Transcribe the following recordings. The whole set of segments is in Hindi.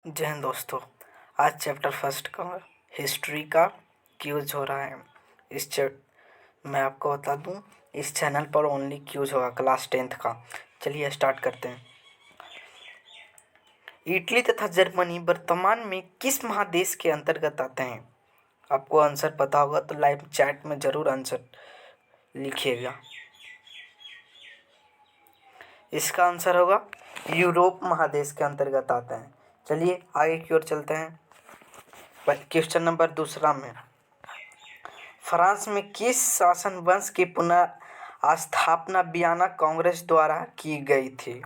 जय हिंद दोस्तों। आज चैप्टर फर्स्ट का हिस्ट्री का क्यूज हो रहा है। मैं आपको बता दूं, इस चैनल पर ओनली क्यूज होगा क्लास 10th का। चलिए स्टार्ट करते हैं। इटली तथा जर्मनी वर्तमान में किस महादेश के अंतर्गत आते हैं? आपको आंसर पता होगा तो लाइव चैट में ज़रूर आंसर लिखिएगा। इसका आंसर होगा यूरोप महादेश के अंतर्गत आते हैं। चलिए आगे की ओर चलते हैं। क्वेश्चन नंबर दूसरा में, फ्रांस में किस शासन वंश की पुनः स्थापना वियना कांग्रेस द्वारा की गई थी?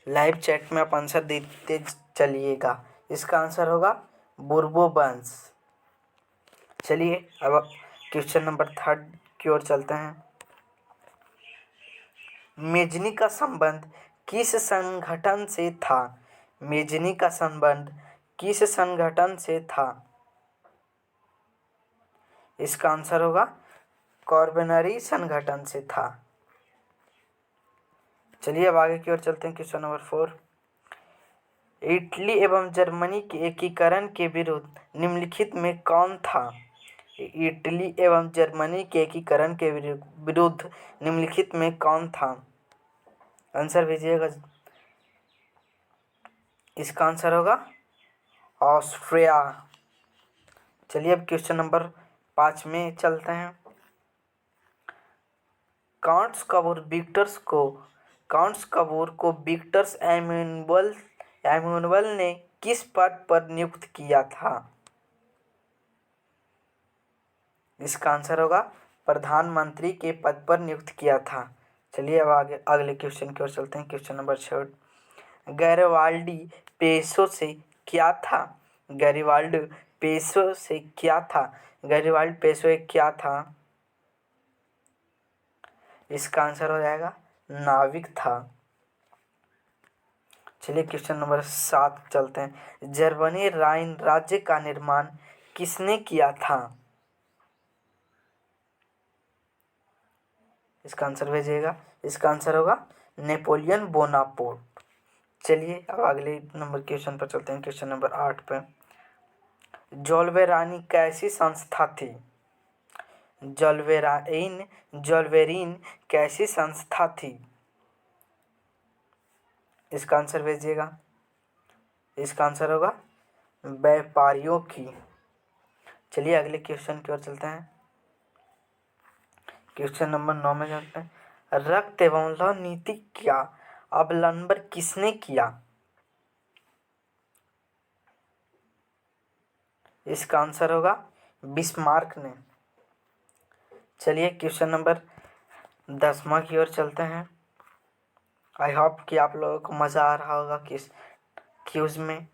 लाइव चैट में आप आंसर देते चलिएगा। इसका आंसर होगा बुर्बो वंश। चलिए अब क्वेश्चन नंबर थर्ड की ओर चलते हैं। मेजनी का संबंध किस संगठन से था? मेजनी का संबंध किस संगठन से था? इसका आंसर होगा कॉर्बनरी संगठन से था। चलिए अब आगे की ओर चलते हैं। क्वेश्चन नंबर 4, इटली एवं जर्मनी के एकीकरण के विरुद्ध निम्नलिखित में कौन था? इटली एवं जर्मनी के एकीकरण के विरुद्ध निम्नलिखित में कौन था? आंसर भेजिएगा। इसका आंसर होगा ऑस्ट्रिया। चलिए अब क्वेश्चन नंबर 5 में चलते हैं। काउंट्स कबूर को विक्टर्स एम्मानुएल ने किस पद पर नियुक्त किया था? इसका आंसर होगा प्रधानमंत्री के पद पर नियुक्त किया था। चलिए अब आगे अगले क्वेश्चन की ओर चलते हैं। क्वेश्चन नंबर 6, गैरिबाल्डी पेसो से क्या था? गैरिबाल्डी पेसो से क्या था? गैरिबाल्डी पेसो एक क्या था? इसका आंसर हो जाएगा नाविक था। चलिए क्वेश्चन नंबर 7 चलते हैं। जर्मनी राइन राज्य का निर्माण किसने किया था? इसका आंसर भेजिएगा। इसका आंसर होगा नेपोलियन बोनापार्ट। चलिए अब अगले नंबर क्वेश्चन पर चलते हैं। क्वेश्चन नंबर 8 पे, जोल्वेरानी कैसी संस्था थी? जोल्वेरीन कैसी संस्था थी? इसका आंसर भेजिएगा। इसका आंसर होगा व्यापारियों की। चलिए अगले क्वेश्चन की ओर चलते हैं। क्वेश्चन नंबर 9 में चलते हैं। रक्त एवं लौह नीति का अवलंबन किसने किया? इसका आंसर होगा बिस्मार्क ने। चलिए क्वेश्चन नंबर 10वां की ओर चलते हैं। आई होप कि आप लोगों को मज़ा आ रहा होगा किस क्यूज में।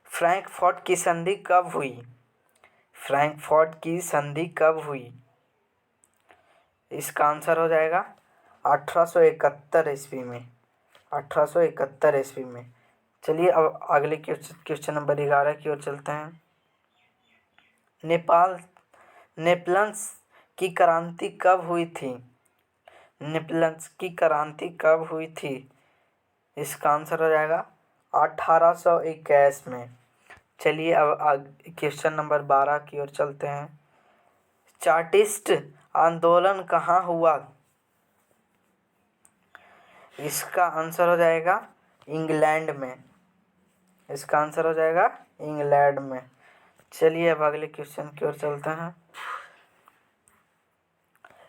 फ्रैंकफर्ट की संधि कब हुई? फ्रैंकफर्ट की संधि कब हुई? इसका आंसर हो जाएगा 1871 ईस्वी में। 1871 ईस्वी में। चलिए अब अगले क्वेश्चन नंबर 11 की ओर चलते हैं। नेपोलियन की क्रांति कब हुई थी? नेपोलियन की क्रांति कब हुई थी? इसका आंसर हो जाएगा 1821 में। चलिए अब क्वेश्चन नंबर 12 की ओर चलते हैं। चार्टिस्ट आंदोलन कहाँ हुआ? इसका आंसर हो जाएगा इंग्लैंड में। इसका आंसर हो जाएगा इंग्लैंड में। चलिए अब अगले क्वेश्चन की ओर चलते हैं।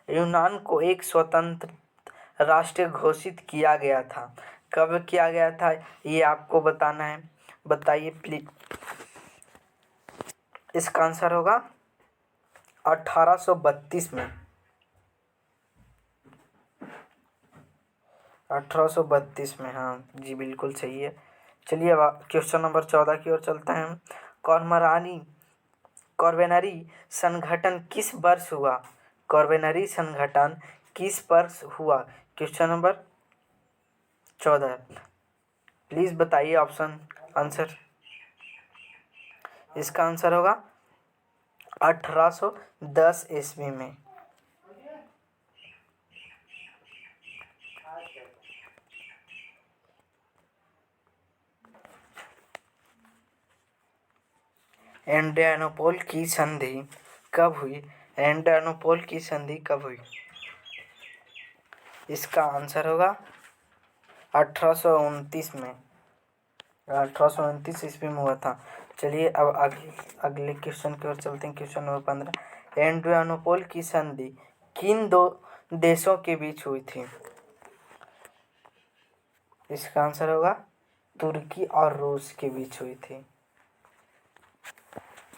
यूनान को एक स्वतंत्र राष्ट्र घोषित किया गया था। कब किया गया था ये आपको बताना है। बताइए प्लीज। इसका आंसर होगा 1832 में। 1832 में, हाँ जी बिल्कुल सही है। चलिए अब क्वेश्चन नंबर 14 की ओर चलते हैं। कॉर्बेनरी संगठन किस वर्ष हुआ? कॉर्बेनरी संगठन किस वर्ष हुआ? क्वेश्चन नंबर 14, प्लीज़ बताइए ऑप्शन आंसर। इसका आंसर होगा 1810 ईस्वी में। एड्रियानोपोल की संधि कब हुई? एड्रियानोपोल की संधि कब हुई? इसका आंसर होगा 1829 में, 1829 ईस्वी में हुआ था। चलिए अब अगले क्वेश्चन की ओर चलते हैं। क्वेश्चन नंबर 15, एड्रियानोपोल की संधि किन दो देशों के बीच हुई थी? इसका आंसर होगा तुर्की और रूस के बीच हुई थी।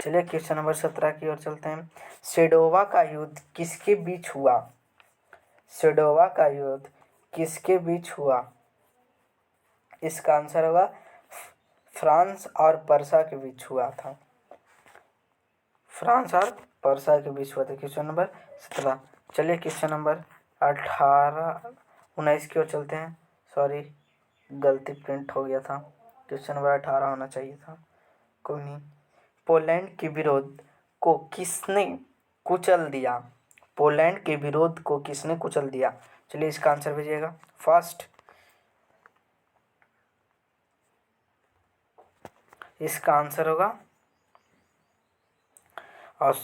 चलिए क्वेश्चन नंबर 17 की ओर चलते हैं। सेडोवा का युद्ध किसके बीच हुआ? सेडोवा का युद्ध किसके बीच हुआ? इसका आंसर होगा फ्रांस और पर्सा के बीच हुआ था। फ्रांस और पर्सा के बीच हुआ था। Question number 17। चलिए क्वेश्चन नंबर 19 की ओर चलते हैं। सॉरी, गलती प्रिंट हो गया था, क्वेश्चन नंबर 18 होना चाहिए था, कोई नहीं। पोलैंड के विरोध को किसने कुचल दिया? पोलैंड के विरोध को किसने कुचल दिया? चलिए इसका आंसर भेजिएगा। फर्स्ट, इसका आंसर होगा, और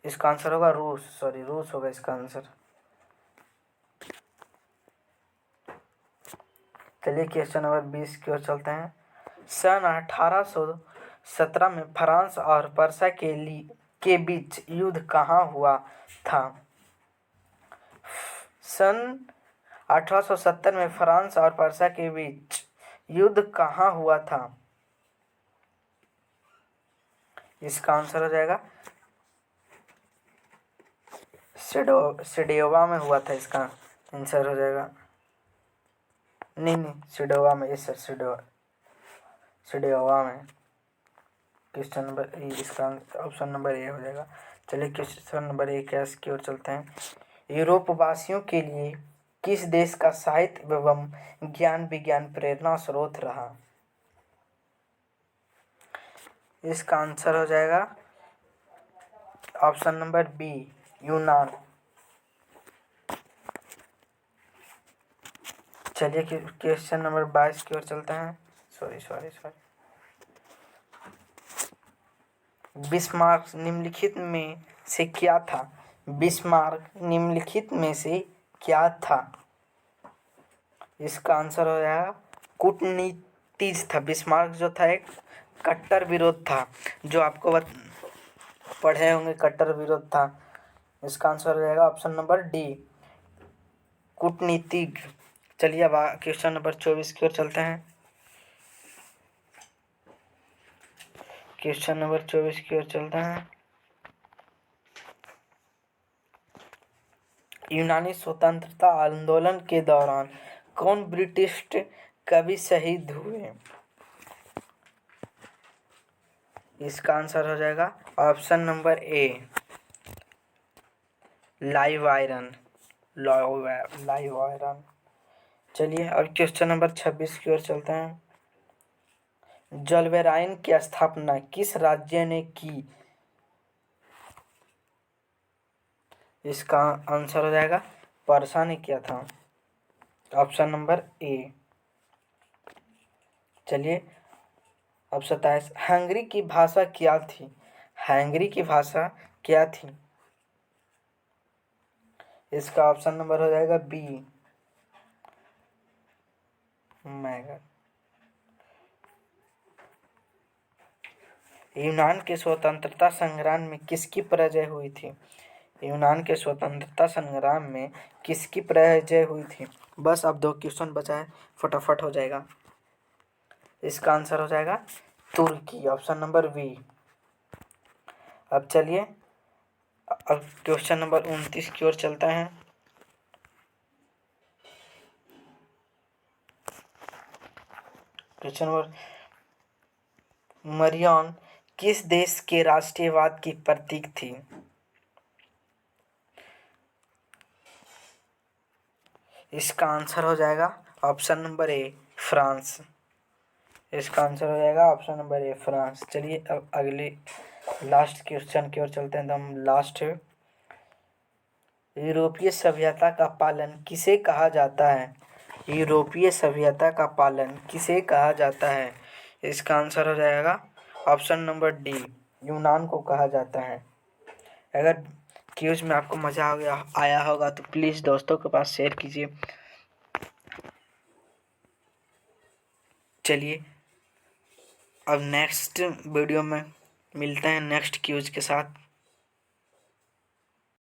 इसका आंसर होगा रूस, सॉरी रूस होगा इसका आंसर। चलिए क्वेश्चन नंबर 20 की ओर चलते हैं। सन 1817 में फ्रांस और पर्सा के बीच युद्ध कहाँ हुआ था? सन 1870 में फ्रांस और पर्सा के बीच युद्ध कहाँ हुआ था? इसका आंसर हो जाएगा सेडोवा में हुआ था। इसका आंसर हो जाएगा, नहीं सेडोवा में, यस सर सेडोवा में। क्वेश्चन नंबर इसका ऑप्शन नंबर ए हो जाएगा। चलिए क्वेश्चन नंबर 21 की ओर चलते हैं। यूरोप वासियों के लिए किस देश का साहित्य एवं ज्ञान विज्ञान प्रेरणा स्रोत रहा? इसका आंसर हो जाएगा ऑप्शन नंबर बी, यूनान। चलिए क्वेश्चन नंबर 22 की ओर चलते हैं। सॉरी बिस्मार्क निम्नलिखित में से क्या था? बिस्मार्क निम्नलिखित में से क्या था? इसका आंसर हो जाएगा कूटनीतिज था। बिस्मार्क जो था एक कट्टर विरोध था, जो आपको पढ़े होंगे, कट्टर विरोध था। इसका आंसर हो जाएगा ऑप्शन नंबर डी, कूटनीतिक। चलिए अब क्वेश्चन नंबर 24 की ओर चलते हैं। क्वेश्चन नंबर 24 की ओर चलते हैं। यूनानी स्वतंत्रता आंदोलन के दौरान कौन ब्रिटिश कवि शहीद हुए? इसका आंसर हो जाएगा option number A, live iron. चलिए अब क्वेश्चन नंबर 26 की ओर चलते हैं। जलवेराइन की स्थापना किस राज्य ने की? इसका आंसर हो जाएगा पर्सा ने किया था, ऑप्शन नंबर ए। चलिए अब 27, हंगरी की भाषा क्या थी? हंगरी की भाषा क्या थी? इसका ऑप्शन नंबर हो जाएगा बी, मैगर। यूनान के स्वतंत्रता संग्राम में किसकी पराजय हुई थी? यूनान के स्वतंत्रता संग्राम में किसकी पराजय हुई थी? बस अब 2 क्वेश्चन बचा है, फटाफट हो जाएगा। इसका आंसर हो जाएगा तुर्की, ऑप्शन नंबर बी। अब चलिए अब क्वेश्चन नंबर 29 की ओर चलते हैं। क्वेश्चन नंबर, मरियन किस देश के राष्ट्रीयवाद की प्रतीक थी? इसका आंसर हो जाएगा ऑप्शन नंबर ए, फ्रांस। इसका आंसर हो जाएगा ऑप्शन नंबर ए, फ्रांस। चलिए अब अगले लास्ट क्वेश्चन की ओर चलते हैं, एकदम लास्ट है। यूरोपीय सभ्यता का पालन किसे कहा जाता है? यूरोपीय सभ्यता का पालन किसे कहा जाता है? इसका आंसर हो जाएगा ऑप्शन नंबर डी, यूनान को कहा जाता है। अगर क्यूज में आपको मज़ा आया होगा तो प्लीज़ दोस्तों के पास शेयर कीजिए। चलिए अब नेक्स्ट वीडियो में मिलते हैं नेक्स्ट क्यूज के साथ।